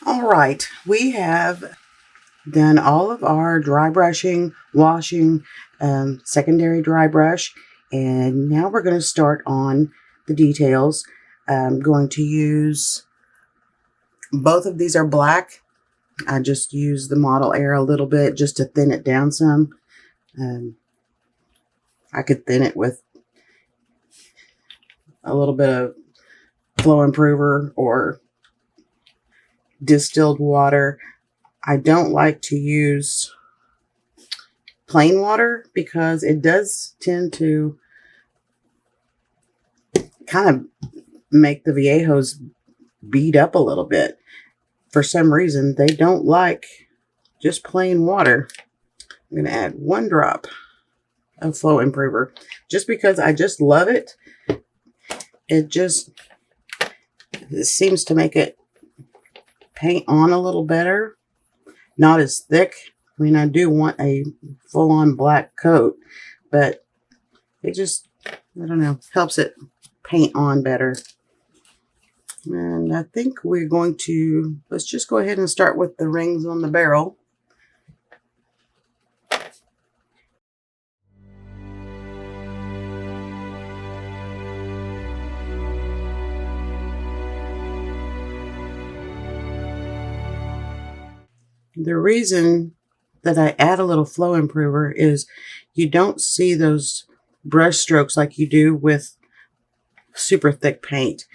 All right, we have done all of our dry brushing, washing, secondary dry brush, and now we're going to start on the details. I'm going to use, both of these are black. I just use the Model Air a little bit just to thin it down some. I could thin it with a little bit of flow improver or distilled water. I don't like to use plain water because it does tend to kind of make the Vallejos beat up a little bit. For some reason, they don't like just plain water. I'm going to add 1 drop of flow improver just because I just love it. It seems to make it paint on a little better, not as thick. I mean, I do want a full-on black coat, but it just, I don't know, helps it paint on better. And I think we're going to, let's just go ahead and start with the rings on the barrel. The reason that I add a little flow improver is you don't see those brush strokes like you do with super thick paint.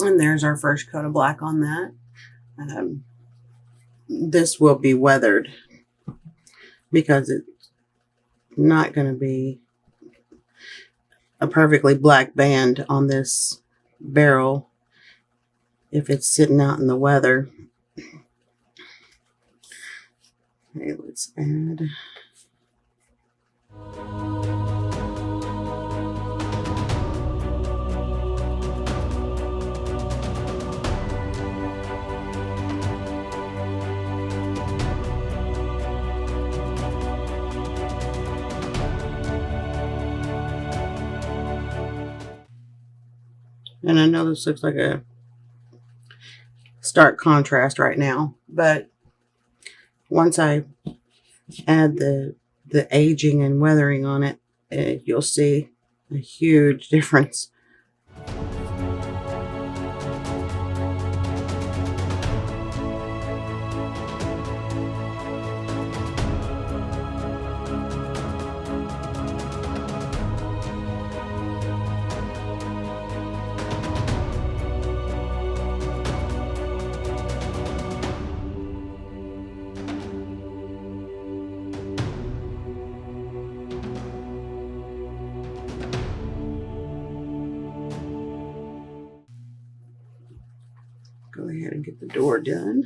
And there's our first coat of black on that. This will be weathered because it's not going to be a perfectly black band on this barrel if it's sitting out in the weather. Okay, let's add. And I know this looks like a stark contrast right now, but once I add the aging and weathering on it, you'll see a huge difference. Go ahead and get the door done.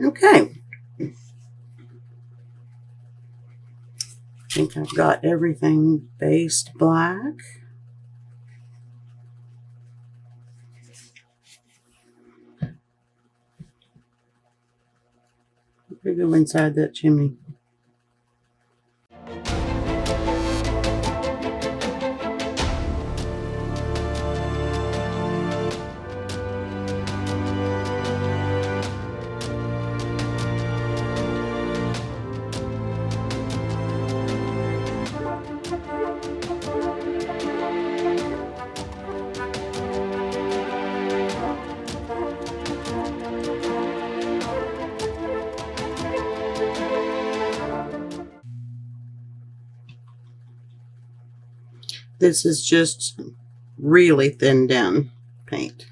Okay. I think I've got everything based black. We're going to go inside that chimney. This is just really thinned down paint.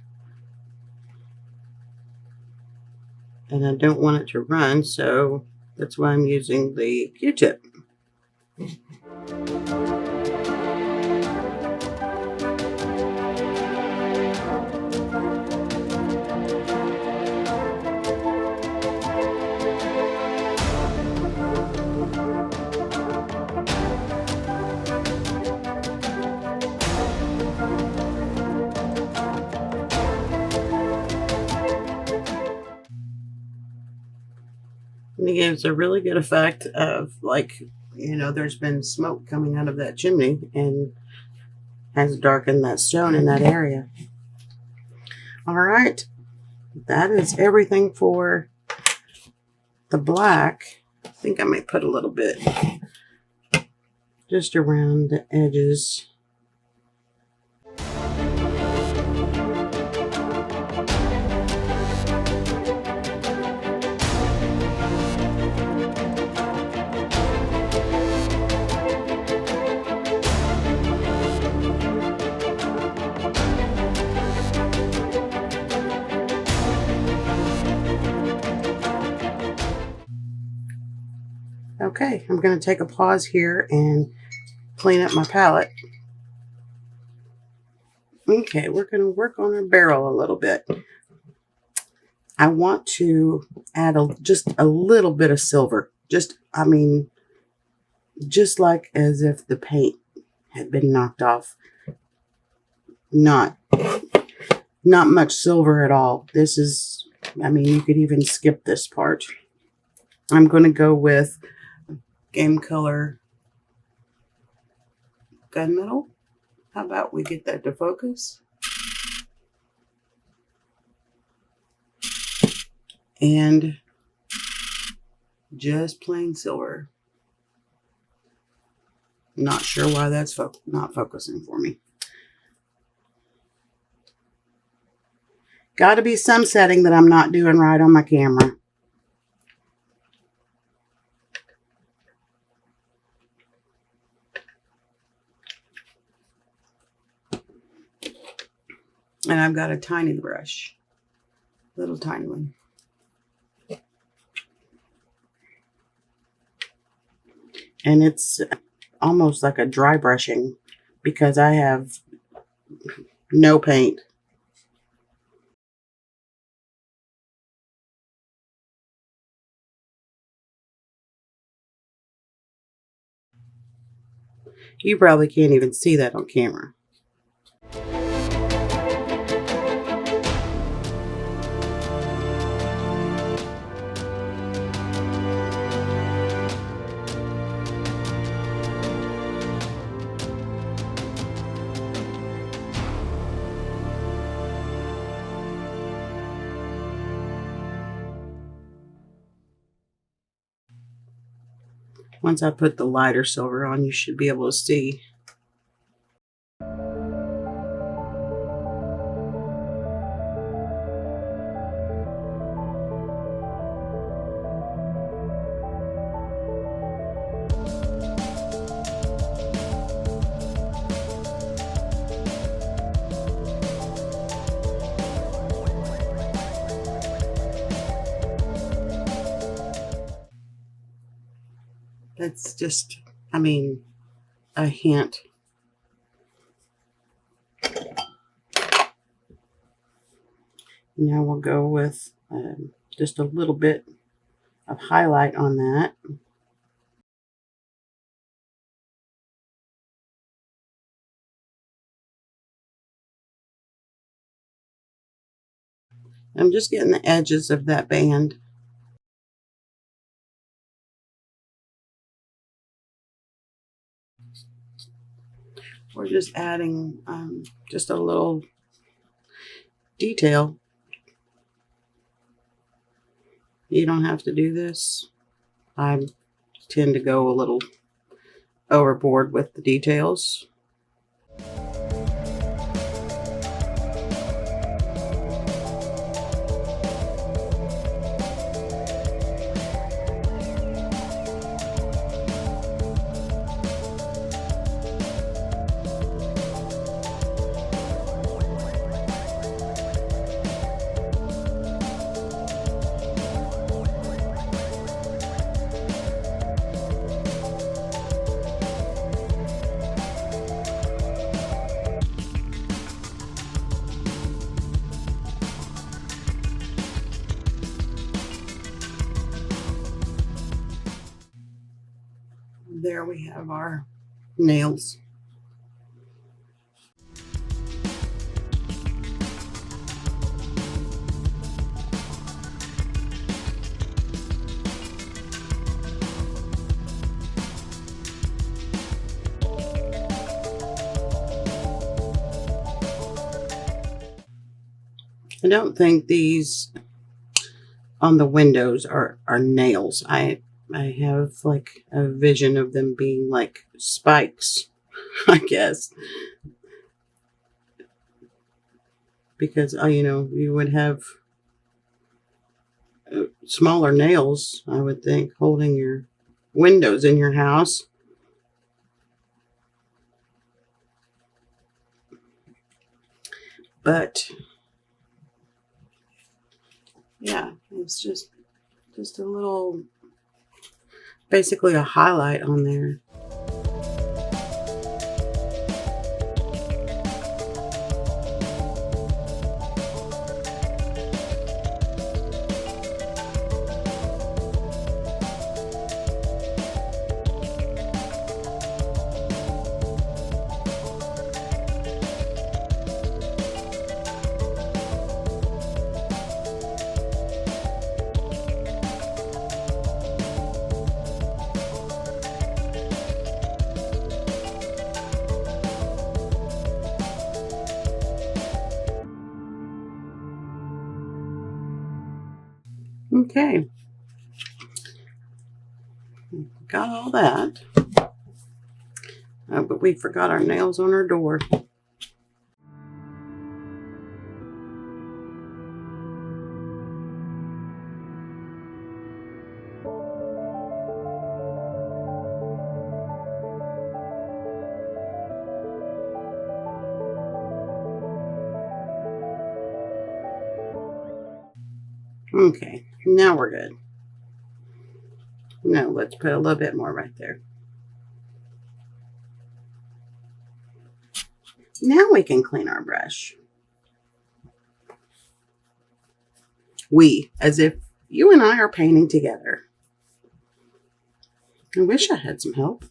And I don't want it to run, so that's why I'm using the Q-tip. And it gives a really good effect of, like, you know, there's been smoke coming out of that chimney and has darkened that stone in that area. All right, that is everything for the black. I think I may put a little bit just around the edges. Okay, I'm going to take a pause here and clean up my palette. Okay, we're going to work on our barrel a little bit. I want to add just a little bit of silver. Just like as if the paint had been knocked off. Not much silver at all. This is, you could even skip this part. I'm going to go with Game Color Gunmetal. How about we get that to focus? And just plain silver. Not sure why that's not focusing for me. Got to be some setting that I'm not doing right on my camera. And I've got a tiny brush. Little tiny one. And it's almost like a dry brushing because I have no paint. You probably can't even see that on camera. Once I put the lighter silver on, you should be able to see. That's just, a hint. Now we'll go with just a little bit of highlight on that. I'm just getting the edges of that band. We're just adding just a little detail. You don't have to do this. I tend to go a little overboard with the details. There we have our nails. I don't think these on the windows are nails. I have like a vision of them being like spikes, I guess. Because, you know, you would have smaller nails, I would think, holding your windows in your house. But yeah, it's just a little, basically a highlight on there. Okay, got all that. But we forgot our nails on our door. Okay, now we're good. Now let's put a little bit more right there. Now we can clean our brush. We, as if you and I are painting together. I wish I had some help.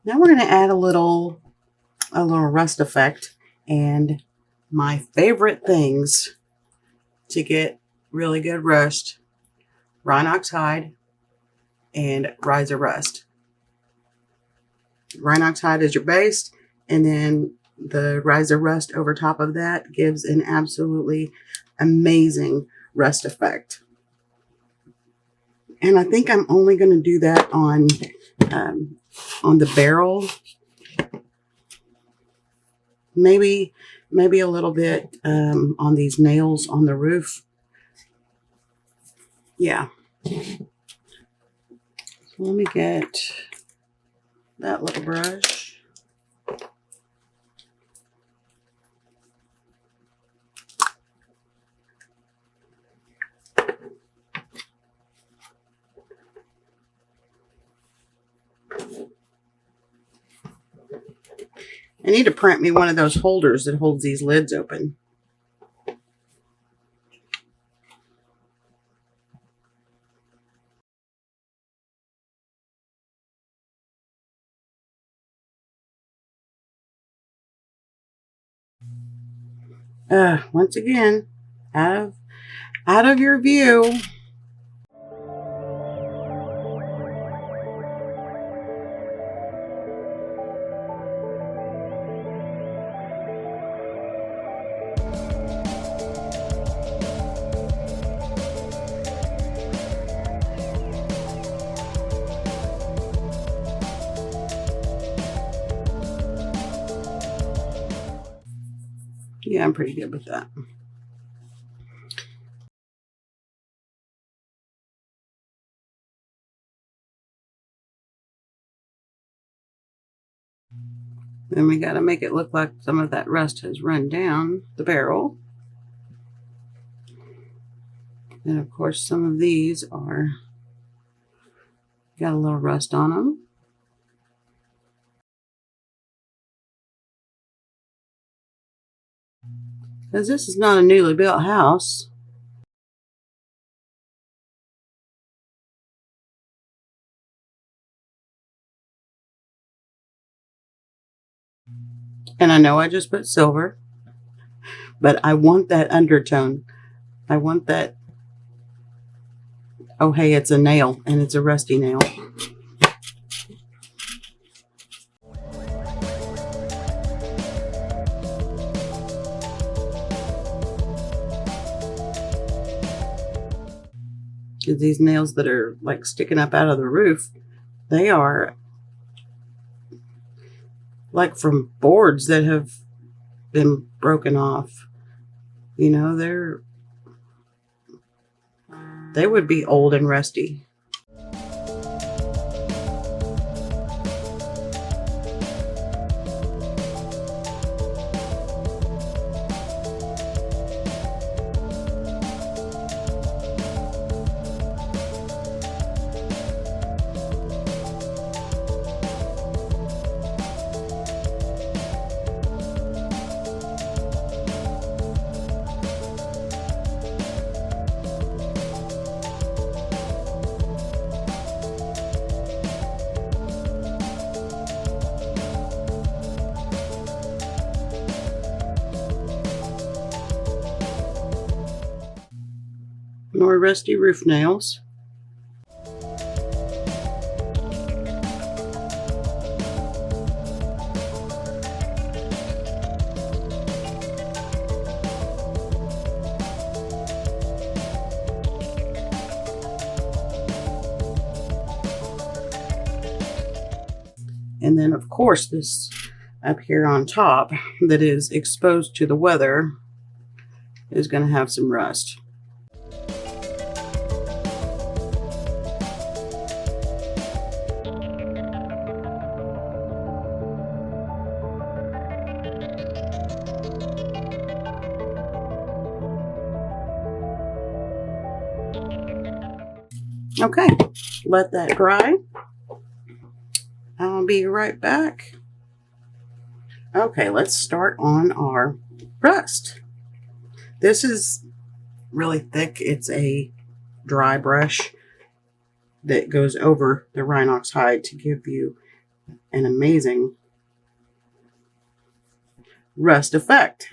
Now we're going to add a little rust effect, and my favorite things to get really good rust: Rhinox hide and riser rust. Rhinox hide is your base, and then the riser rust over top of that gives an absolutely amazing rust effect. And I think I'm only going to do that on the barrel. Maybe a little bit on these nails on the roof. Yeah. So let me get that little brush. I need to print me one of those holders that holds these lids open. Once again, out of your view. Yeah, I'm pretty good with that. Then we got to make it look like some of that rust has run down the barrel. And of course, some of these are got a little rust on them. Because this is not a newly built house. And I know I just put silver, but I want that undertone. I want that, oh hey, it's a nail, and it's a rusty nail. Because these nails that are like sticking up out of the roof, they are like from boards that have been broken off. You know, they would be old and rusty. More rusty roof nails. And then of course this up here on top that is exposed to the weather is going to have some rust. Okay, let that dry. I'll be right back. Okay, let's start on our rust. This is really thick. It's a dry brush that goes over the Rhinox hide to give you an amazing rust effect.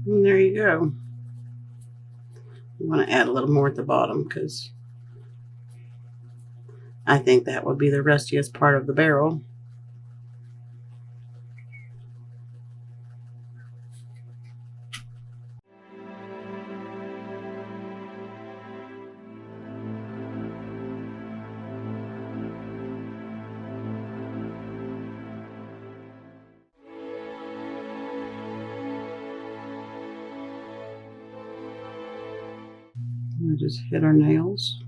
And there you go. You want to add a little more at the bottom because I think that would be the rustiest part of the barrel. We just hit our nails.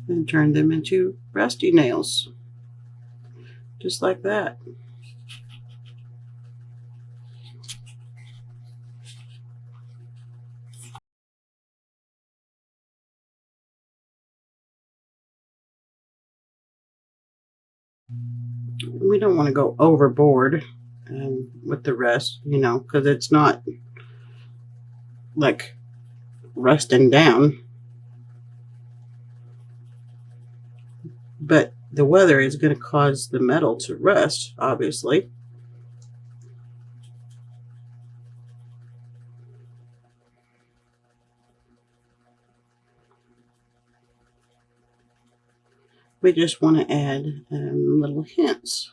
And turn them into rusty nails. Just like that. We don't want to go overboard with the rest, you know, because it's not like rusting down. But the weather is going to cause the metal to rust, obviously. We just want to add little hints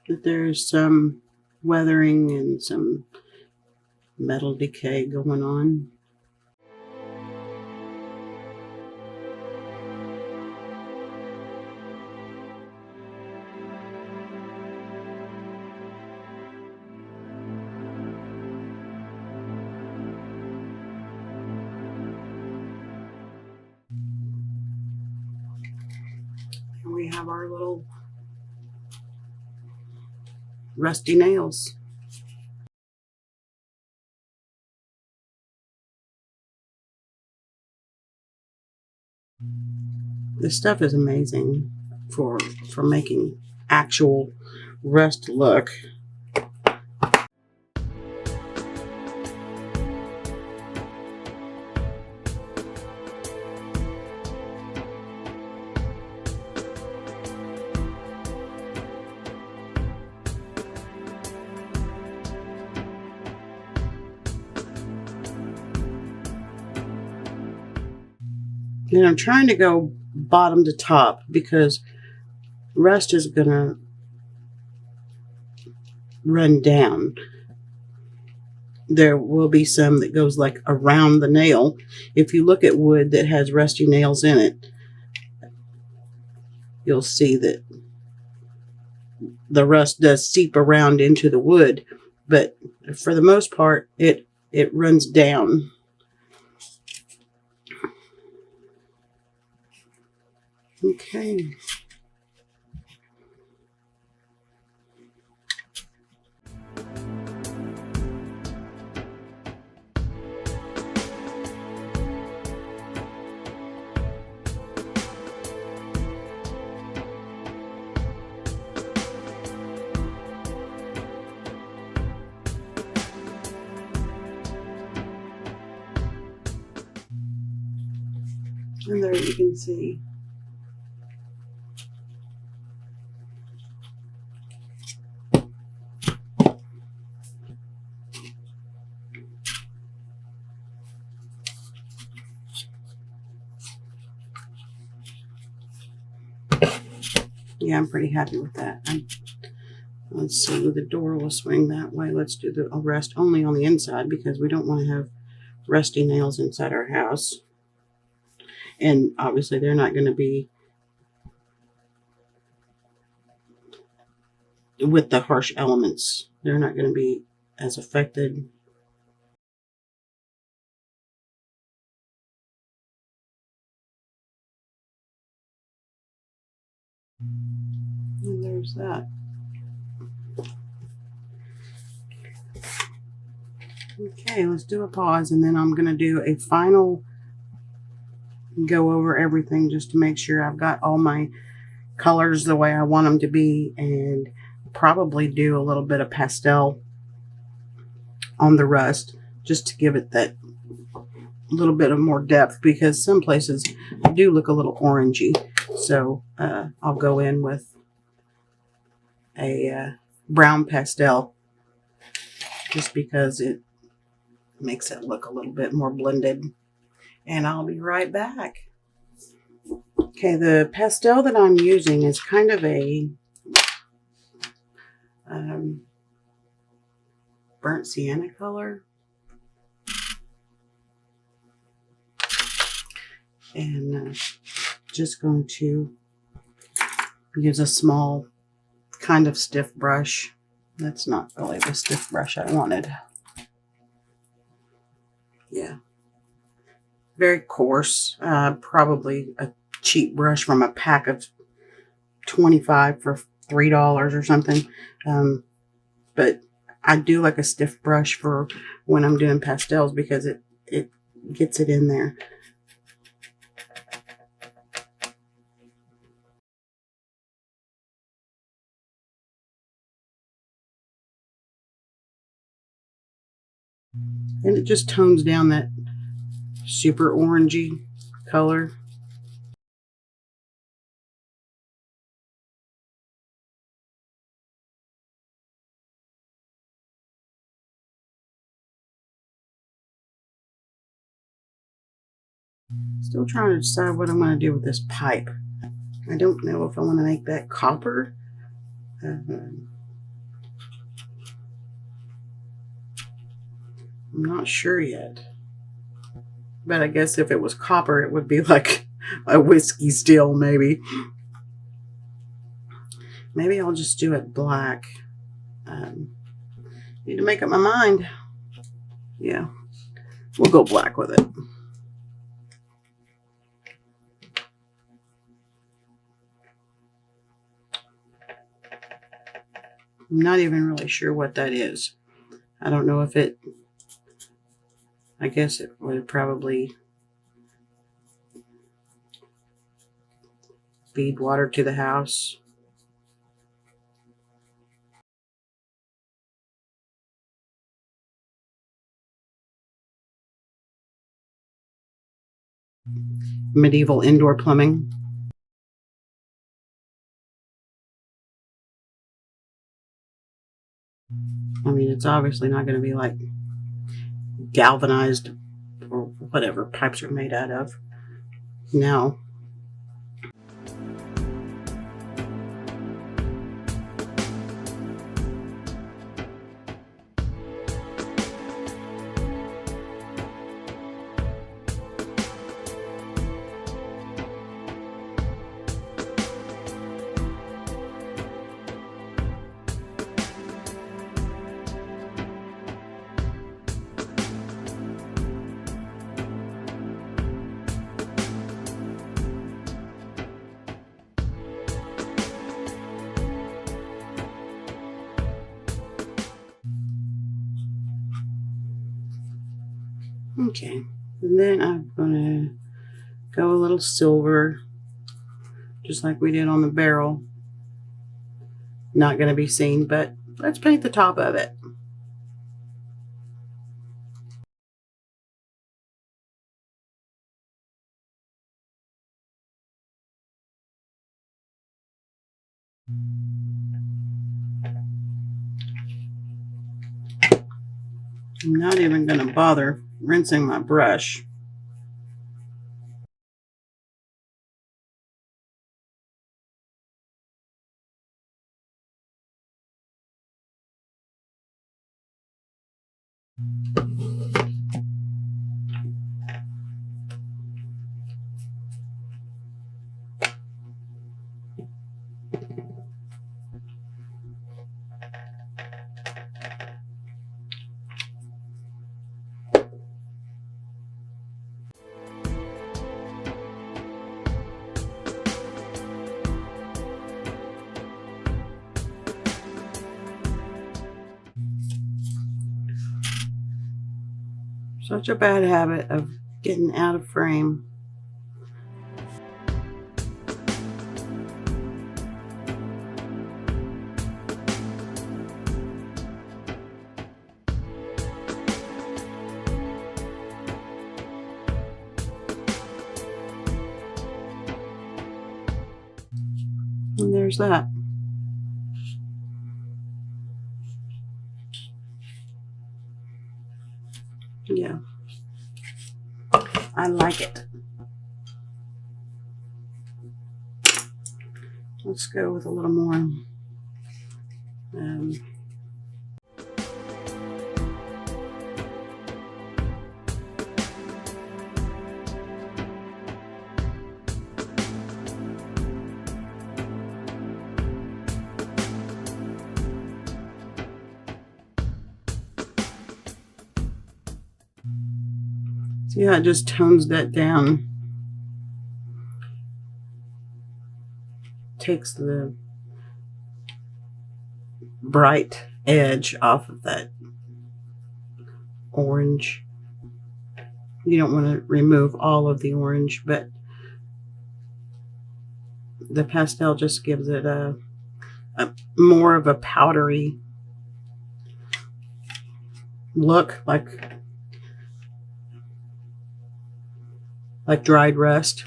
that there's some weathering and some metal decay going on. And we have our little rusty nails. This stuff is amazing for making actual rust look. And I'm trying to go bottom to top because rust is going to run down. There will be some that goes like around the nail. If you look at wood that has rusty nails in it, you'll see that the rust does seep around into the wood, but for the most part, it runs down. Okay. And there you can see. Yeah, I'm pretty happy with that. Let's see, the door will swing that way. Let's do the rest only on the inside because we don't want to have rusty nails inside our house. And obviously they're not going to be with the harsh elements. They're not going to be as affected. And there's that. Okay, let's do a pause and then I'm going to do a final go over everything just to make sure I've got all my colors the way I want them to be, and probably do a little bit of pastel on the rust just to give it that little bit of more depth because some places do look a little orangey. So I'll go in with a brown pastel just because it makes it look a little bit more blended. And I'll be right back. Okay, the pastel that I'm using is kind of a burnt sienna color. And just going to use a small kind of stiff brush That's not really the stiff brush I wanted. Yeah. Very coarse. Probably a cheap brush from a pack of 25 for $3 or something. But I do like a stiff brush for when I'm doing pastels because it gets it in there. And it just tones down that super orangey color. Still trying to decide what I'm going to do with this pipe. I don't know if I want to make that copper. I'm not sure yet. But I guess if it was copper, it would be like a whiskey still, maybe. Maybe I'll just do it black. Need to make up my mind. Yeah, we'll go black with it. I'm not even really sure what that is. I don't know if it... I guess it would probably feed water to the house. Medieval indoor plumbing. I mean, it's obviously not going to be like galvanized or whatever pipes are made out of. No. Okay, and then I'm going to go a little silver, just like we did on the barrel. Not going to be seen, but let's paint the top of it. I'm not even going to bother rinsing my brush. Such a bad habit of getting out of frame. And there's that. Yeah, I like it. Let's go with a little more. See how it just tones that down? Takes the bright edge off of that orange. You don't want to remove all of the orange, but the pastel just gives it a more of a powdery look, like dried rust.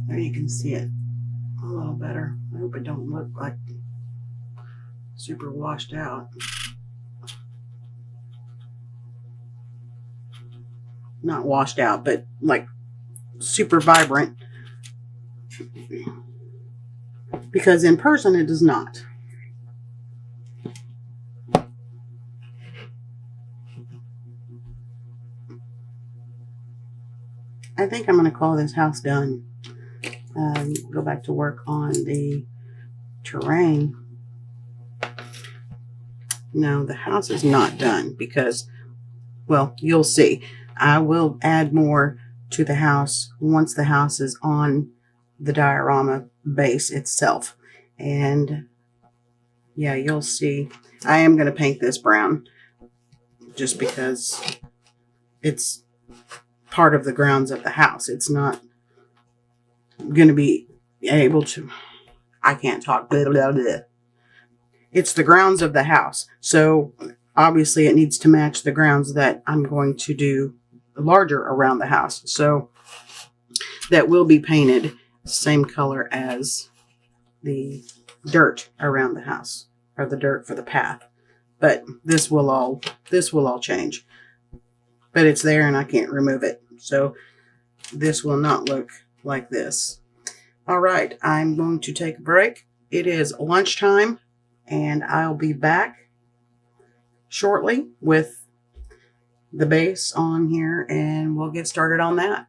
There you can see it a little better. I hope it don't look like super washed out. Not washed out, but like super vibrant. Because in person it does not. I think I'm going to call this house done. Go back to work on the terrain. No, the house is not done because, well, you'll see. I will add more to the house once the house is on the diorama base itself. And yeah, you'll see. I am going to paint this brown just because it's part of the grounds of the house. It's not going to be able to, I can't talk, blah, blah, blah. It's the grounds of the house. So obviously it needs to match the grounds that I'm going to do larger around the house. So that will be painted same color as the dirt around the house, or the dirt for the path. But this will all change. But it's there and I can't remove it. So this will not look like this. All right, I'm going to take a break. It is lunchtime and I'll be back shortly with the base on here and we'll get started on that.